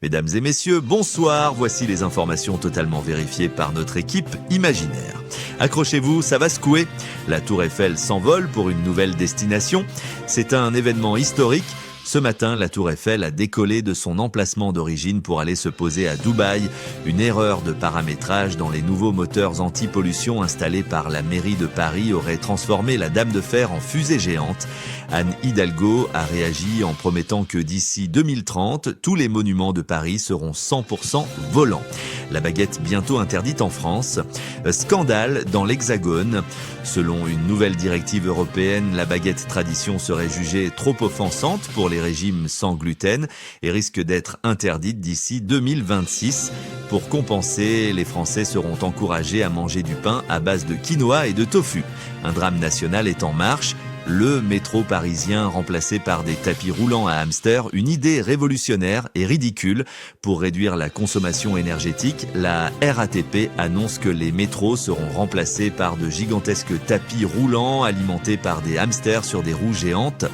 Mesdames et messieurs, bonsoir. Voici les informations totalement vérifiées par notre équipe imaginaire. Accrochez-vous, ça va secouer. La Tour Eiffel s'envole pour une nouvelle destination. C'est un événement historique. Ce matin, la Tour Eiffel a décollé de son emplacement d'origine pour aller se poser à Dubaï. Une erreur de paramétrage dans les nouveaux moteurs anti-pollution installés par la mairie de Paris aurait transformé la Dame de Fer en fusée géante. Anne Hidalgo a réagi en promettant que d'ici 2030, tous les monuments de Paris seront 100% volants. La baguette bientôt interdite en France. Scandale dans l'Hexagone. Selon une nouvelle directive européenne, la baguette tradition serait jugée trop offensante pour les régimes sans gluten et risque d'être interdite d'ici 2026. Pour compenser, les Français seront encouragés à manger du pain à base de quinoa et de tofu. Un drame national est en marche. Le métro parisien remplacé par des tapis roulants à hamster, une idée révolutionnaire et ridicule. Pour réduire la consommation énergétique, la RATP annonce que les métros seront remplacés par de gigantesques tapis roulants alimentés par des hamsters sur des roues géantes.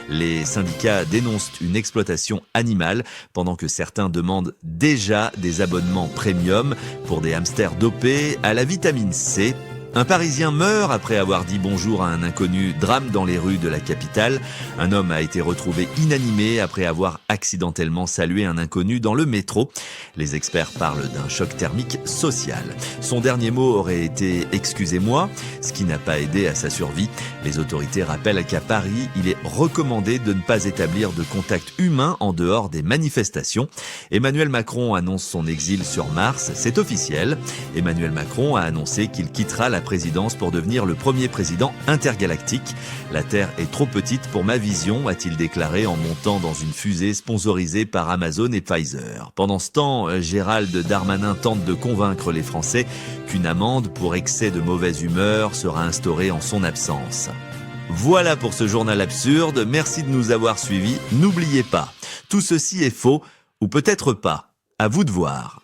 Les syndicats dénoncent une exploitation animale pendant que certains demandent déjà des abonnements premium pour des hamsters dopés à la vitamine C. Un Parisien meurt après avoir dit bonjour à un inconnu, drame dans les rues de la capitale. Un homme a été retrouvé inanimé après avoir accidentellement salué un inconnu dans le métro. Les experts parlent d'un choc thermique social. Son dernier mot aurait été « excusez-moi », ce qui n'a pas aidé à sa survie. Les autorités rappellent qu'à Paris, il est recommandé de ne pas établir de contact humain en dehors des manifestations. Emmanuel Macron annonce son exil sur Mars, c'est officiel. Emmanuel Macron a annoncé qu'il quittera la présidence pour devenir le premier président intergalactique. La Terre est trop petite pour ma vision, a-t-il déclaré en montant dans une fusée sponsorisée par Amazon et Pfizer. Pendant ce temps, Gérald Darmanin tente de convaincre les Français qu'une amende pour excès de mauvaise humeur sera instaurée en son absence. Voilà pour ce journal absurde, merci de nous avoir suivis. N'oubliez pas, tout ceci est faux, ou peut-être pas. À vous de voir.